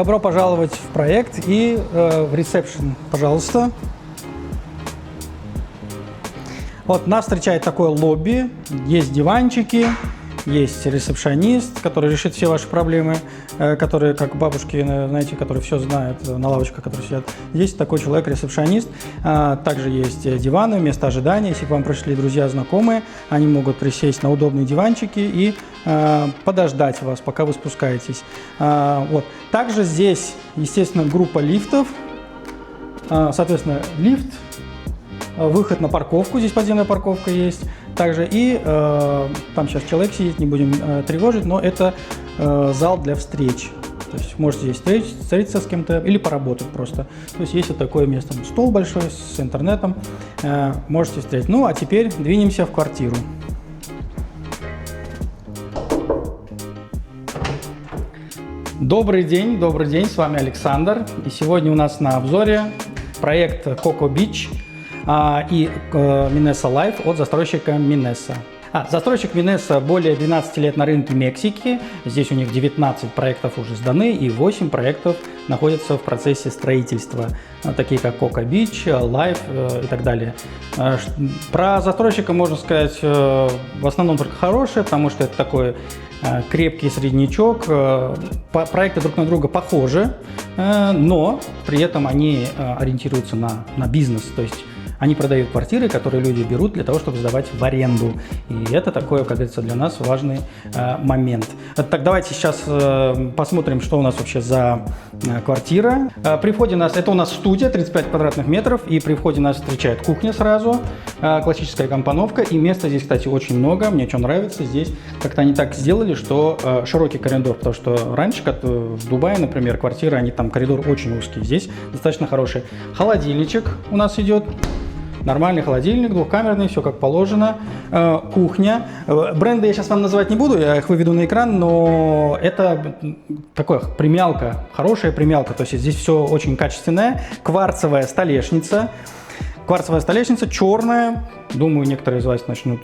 Добро пожаловать в проект и в ресепшн, пожалуйста. Вот нас встречает такое лобби, есть диванчики, есть ресепшонист, который решит все ваши проблемы, которые, как бабушки, знаете, которые все знают, на лавочках, которые сидят. Есть такой человек, ресепшонист. Также есть диваны, место ожидания. Если к вам пришли друзья, знакомые, они могут присесть на удобные диванчики и подождать вас, пока вы спускаетесь. Вот. Также здесь, естественно, группа лифтов. Соответственно, лифт, выход на парковку, здесь подземная парковка есть. Также и там сейчас человек сидит, не будем тревожить, но это зал для встреч. То есть можете здесь встретиться с кем-то или поработать просто. То есть есть вот такое место, стол большой с интернетом, можете встретить. Ну а теперь двинемся в квартиру. Добрый день, с вами Александр. И сегодня у нас на обзоре проект Coco Beach и Minessa Life от застройщика Minessa. Застройщик Minessa более 12 лет на рынке Мексики. Здесь у них 19 проектов уже сданы и 8 проектов находятся в процессе строительства, такие как Coco Beach, Life и так далее. Про застройщика можно сказать в основном только хорошее, потому что это такой крепкий среднячок. Проекты друг на друга похожи, но при этом они ориентируются на бизнес, то есть они продают квартиры, которые люди берут для того, чтобы сдавать в аренду. И это такой, как говорится, для нас важный момент. Так, давайте сейчас посмотрим, что у нас вообще за квартира. При входе это у нас студия, 35 квадратных метров, и при входе нас встречает кухня сразу, классическая компоновка. И места здесь, кстати, очень много. Мне что нравится, здесь как-то они так сделали, что широкий коридор, потому что раньше, как в Дубае, например, квартиры, они там коридор очень узкий. Здесь достаточно хороший. Холодильничек у нас идет. Нормальный холодильник, двухкамерный, все как положено. Кухня. Бренды я сейчас вам называть не буду, я их выведу на экран, но это такая премиалка, хорошая премиалка. То есть здесь все очень качественное. Кварцевая столешница. Кварцевая столешница черная. Думаю, некоторые из вас начнут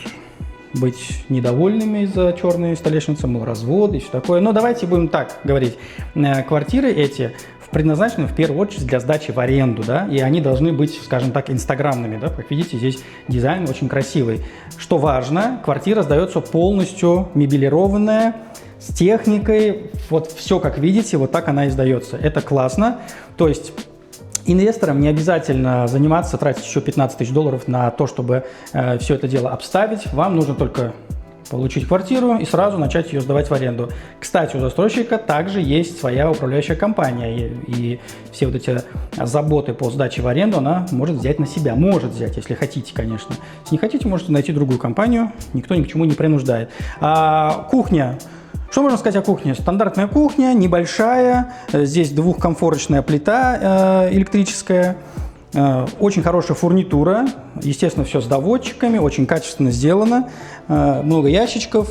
быть недовольными из-за черной столешницы, мол, разводы и все такое. Но давайте будем так говорить. Квартиры эти предназначены в первую очередь для сдачи в аренду, да, и они должны быть, скажем так, инстаграмными, да, как видите, здесь дизайн очень красивый. Что важно, квартира сдается полностью мебелированная, с техникой, вот все, как видите, вот так она и сдается. Это классно, то есть инвесторам не обязательно заниматься, тратить еще 15 тысяч долларов на то, чтобы все это дело обставить, вам нужно только получить квартиру и сразу начать ее сдавать в аренду. Кстати, у застройщика также есть своя управляющая компания, и все вот эти заботы по сдаче в аренду она может взять на себя. Может взять, если хотите, конечно. Если не хотите, можете найти другую компанию, никто ни к чему не принуждает. Кухня. Что можно сказать о кухне? Стандартная кухня, небольшая, здесь двухкомфорочная плита электрическая. Очень хорошая фурнитура, естественно, все с доводчиками, очень качественно сделано, много ящичков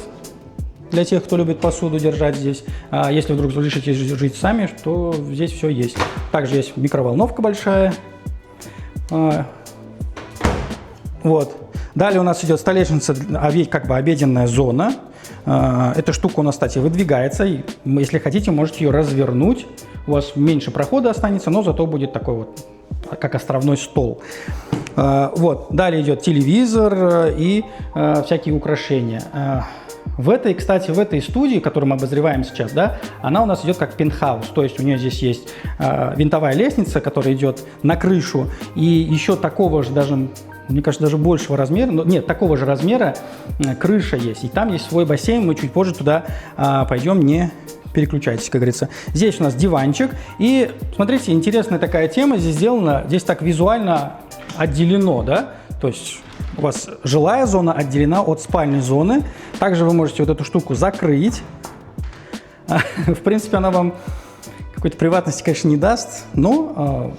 для тех, кто любит посуду держать здесь. Если вдруг решите жить сами, то здесь все есть. Также есть микроволновка большая. Вот. Далее у нас идет столешница, как бы обеденная зона. Эта штука у нас, кстати, выдвигается. Если хотите, можете ее развернуть. У вас меньше прохода останется, но зато будет такой вот, как островной стол. Вот. Далее идет телевизор и всякие украшения. В этой студии, которую мы обозреваем сейчас, да, она у нас идет как пентхаус. То есть у нее здесь есть винтовая лестница, которая идет на крышу. И еще такого же даже, мне кажется, даже большего размера, нет, такого же размера крыша есть. И там есть свой бассейн, мы чуть позже туда пойдем, не переключайтесь, как говорится. Здесь у нас диванчик. И смотрите, интересная такая тема здесь сделана. Здесь так визуально отделено, да? То есть у вас жилая зона отделена от спальной зоны. Также вы можете вот эту штуку закрыть. В принципе, она вам какой-то приватности, конечно, не даст, но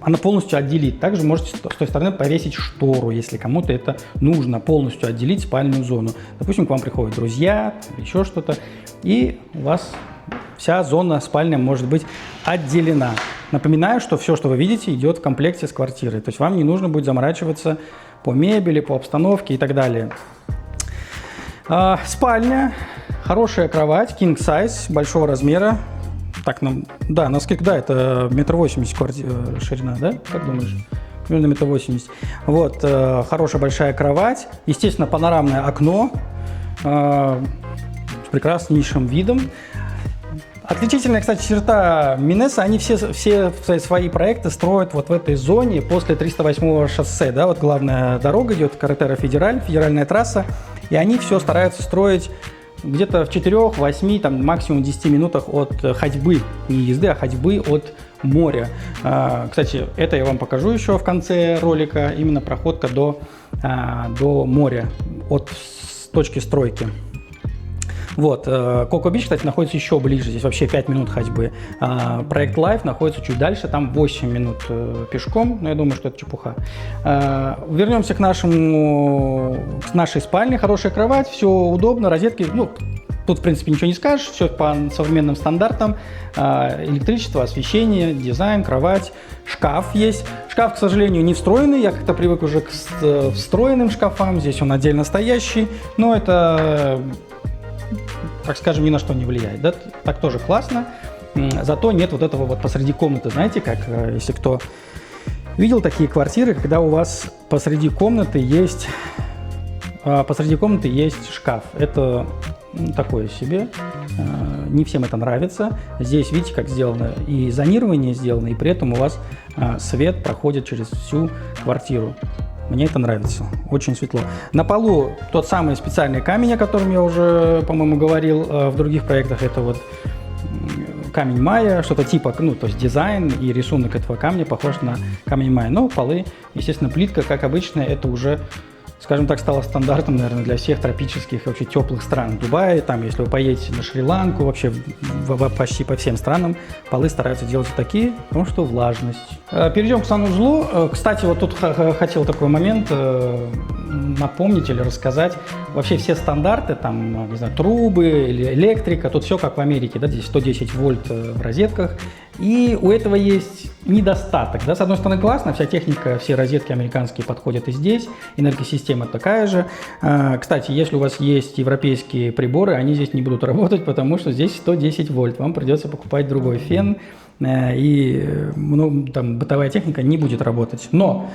она полностью отделит. Также можете с той стороны повесить штору, если кому-то это нужно, полностью отделить спальную зону. Допустим, к вам приходят друзья, еще что-то, и у вас вся зона спальня может быть отделена. Напоминаю, что все, что вы видите, идет в комплекте с квартирой. То есть вам не нужно будет заморачиваться по мебели, по обстановке и так далее. Спальня, хорошая кровать, king size, большого размера. Так, да, насколько, да, это 1,80 м ширина, да? Как думаешь? Примерно 1,80 м. Вот, хорошая большая кровать, естественно, панорамное окно с прекраснейшим видом. Отличительная, кстати, черта Минеса, они все свои проекты строят вот в этой зоне после 308-го шоссе, да, вот главная дорога идет, Карретера Федераль, федеральная трасса, и они все стараются строить где-то в 4, 8, там, максимум 10 минутах от ходьбы, не езды, а ходьбы от моря. Кстати, это я вам покажу еще в конце ролика, именно проходка до моря, от точки стройки. Вот, Коко Бич, кстати, находится еще ближе, здесь вообще 5 минут ходьбы. Проект Life находится чуть дальше, там 8 минут пешком, но я думаю, что это чепуха. Вернемся к нашей спальне, хорошая кровать, все удобно, розетки, ну, тут, в принципе, ничего не скажешь, все по современным стандартам, электричество, освещение, дизайн, кровать, шкаф есть. Шкаф, к сожалению, не встроенный, я как-то привык уже к встроенным шкафам, здесь он отдельно стоящий, но это, так скажем, ни на что не влияет, да? Так тоже классно, зато нет вот этого вот посреди комнаты, знаете, как, если кто видел такие квартиры, когда у вас посреди комнаты есть шкаф, это такое себе, не всем это нравится. Здесь, видите, как сделано, и зонирование сделано, и при этом у вас свет проходит через всю квартиру. Мне это нравится, очень светло. На полу тот самый специальный камень, о котором я уже, по-моему, говорил в других проектах. Это вот камень майя, что-то типа, ну, то есть дизайн и рисунок этого камня похож на камень майя. Но полы, естественно, плитка, как обычно, это уже, скажем так, стало стандартом, наверное, для всех тропических и вообще теплых стран. Дубая, там, если вы поедете на Шри-Ланку, вообще почти по всем странам полы стараются делать вот такие, потому что влажность. Перейдем к санузлу. Кстати, вот тут хотел такой момент напомнить или рассказать. Вообще все стандарты, там, не знаю, трубы или электрика, тут все как в Америке, да, здесь 110 вольт в розетках. И у этого есть недостаток, да, с одной стороны классно, вся техника, все розетки американские подходят и здесь, энергосистема такая же. Кстати, если у вас есть европейские приборы, они здесь не будут работать, потому что здесь 110 вольт, вам придется покупать другой фен, и там бытовая техника не будет работать. Но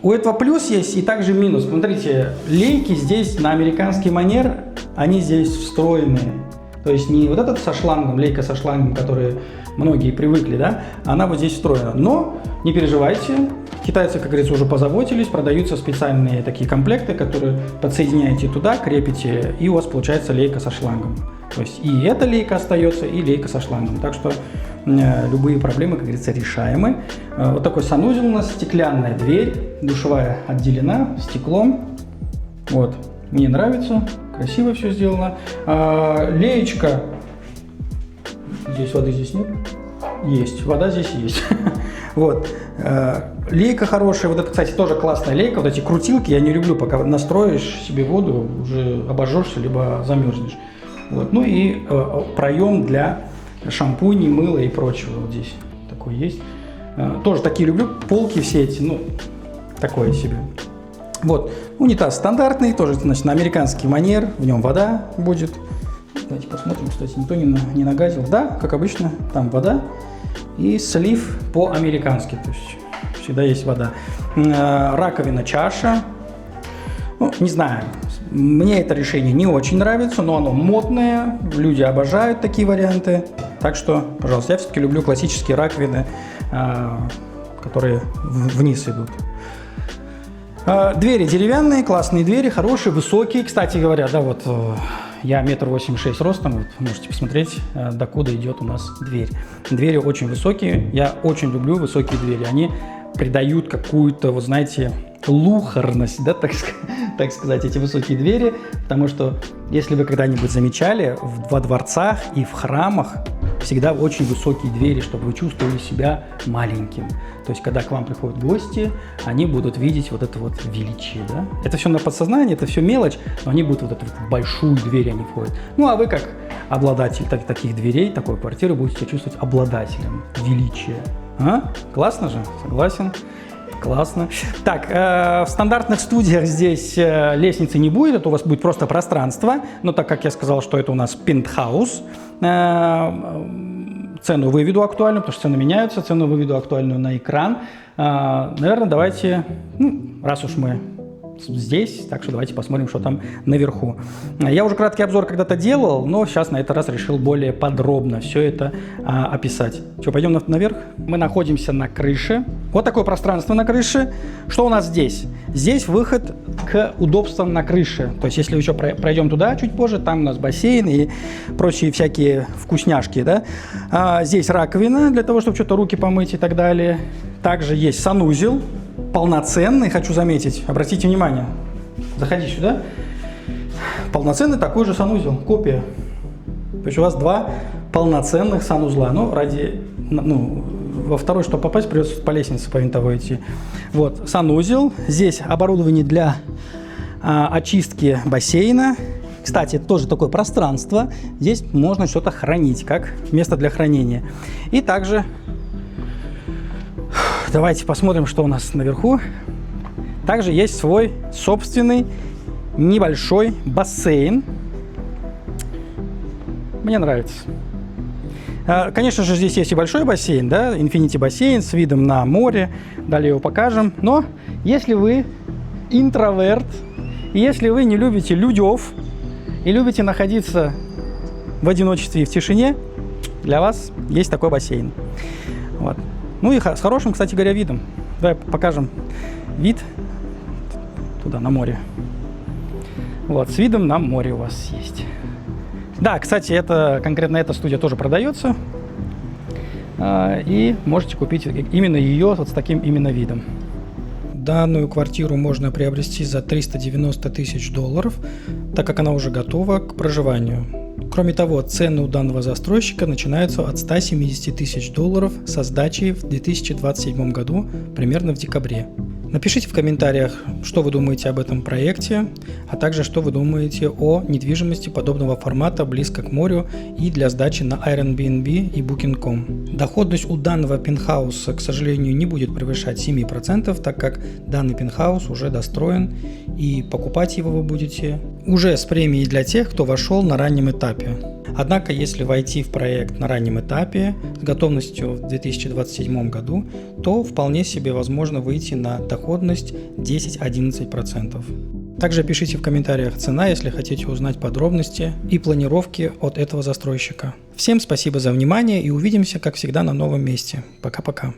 у этого плюс есть и также минус. Смотрите, лейки здесь на американский манер, они здесь встроенные. То есть не вот этот со шлангом, лейка со шлангом, которые многие привыкли, да, она вот здесь встроена. Но не переживайте, китайцы, как говорится, уже позаботились, продаются специальные такие комплекты, которые подсоединяете туда, крепите, и у вас получается лейка со шлангом. То есть и эта лейка остается, и лейка со шлангом. Так что любые проблемы, как говорится, решаемы. Вот такой санузел у нас, стеклянная дверь, душевая отделена стеклом. Вот, мне нравится, красиво все сделано. Леечка. Здесь воды здесь нет? Есть, вода здесь есть. Вот. Лейка хорошая. Вот это, кстати, тоже классная лейка. Вот эти крутилки я не люблю, пока настроишь себе воду, уже обожжешься, либо замерзнешь. Вот. Ну и проем для шампуней, мыла и прочего. Вот здесь такой есть. Тоже такие люблю. Полки все эти, ну, такое себе. Вот. Унитаз стандартный, тоже, значит, на американский манер. В нем вода будет. Давайте посмотрим, кстати, никто не нагадил. Да, как обычно, там вода и слив по-американски, то есть всегда есть вода. Раковина, чаша. Ну, не знаю, мне это решение не очень нравится, но оно модное, люди обожают такие варианты. Так что, пожалуйста, я все-таки люблю классические раковины, которые вниз идут. Двери деревянные, классные двери, хорошие, высокие. Кстати говоря, да, вот я 1,86 м ростом, вот можете посмотреть, докуда идет у нас дверь. Двери очень высокие, я очень люблю высокие двери. Они придают какую-то, вот знаете, лухарность, да, так сказать, эти высокие двери. Потому что, если вы когда-нибудь замечали, во дворцах и в храмах всегда очень высокие двери, чтобы вы чувствовали себя маленьким. То есть, когда к вам приходят гости, они будут видеть вот это вот величие, да? Это все на подсознании, это все мелочь, но они будут вот эту вот большую дверь, они входят. Ну, а вы как обладатель таких дверей, такой квартиры, будете себя чувствовать обладателем величия. А? Классно же? Согласен? Классно. Так, в стандартных студиях здесь лестницы не будет, это у вас будет просто пространство. Но так как я сказал, что это у нас пентхаус, цену выведу актуальную, потому что цены меняются, цену выведу актуальную на экран. Наверное, давайте, раз уж мы здесь, так что давайте посмотрим, что там наверху. Я уже краткий обзор когда-то делал, но сейчас на этот раз решил более подробно все это описать. Что, пойдем наверх? Мы находимся на крыше. Вот такое пространство на крыше. Что у нас здесь? Здесь выход к удобствам на крыше. То есть, если еще пройдем туда чуть позже, там у нас бассейн и прочие всякие вкусняшки. Да? Здесь раковина для того, чтобы что-то руки помыть и так далее. Также есть санузел. Полноценный, хочу заметить, обратите внимание, заходи сюда, полноценный такой же санузел, копия. То есть у вас два полноценных санузла, во второй, чтобы попасть, придется по лестнице по винтовой идти. Вот, санузел, здесь оборудование для очистки бассейна. Кстати, это тоже такое пространство, здесь можно что-то хранить, как место для хранения. И также... Давайте посмотрим, что у нас наверху. Также есть свой собственный небольшой бассейн. Мне нравится. Конечно же, здесь есть и большой бассейн, да, Infinity бассейн с видом на море. Далее его покажем. Но если вы интроверт, если вы не любите людей и любите находиться в одиночестве и в тишине, для вас есть такой бассейн. Вот. Ну и с хорошим, кстати говоря, видом. Давай покажем вид туда, на море. Вот, с видом на море у вас есть. Да, кстати, конкретно эта студия тоже продается. И можете купить именно ее вот с таким именно видом. Данную квартиру можно приобрести за $390 тысяч, так как она уже готова к проживанию. Кроме того, цены у данного застройщика начинаются от $170 тысяч со сдачей в 2027 году, примерно в декабре. Напишите в комментариях, что вы думаете об этом проекте, а также что вы думаете о недвижимости подобного формата близко к морю и для сдачи на Airbnb и Booking.com. Доходность у данного пентхауса, к сожалению, не будет превышать 7%, так как данный пентхаус уже достроен, и покупать его вы будете уже с премией для тех, кто вошел на раннем этапе. Однако, если войти в проект на раннем этапе с готовностью в 2027 году, то вполне себе возможно выйти на доходность 10-11%. Также пишите в комментариях цена, если хотите узнать подробности и планировки от этого застройщика. Всем спасибо за внимание и увидимся, как всегда, на новом месте. Пока-пока.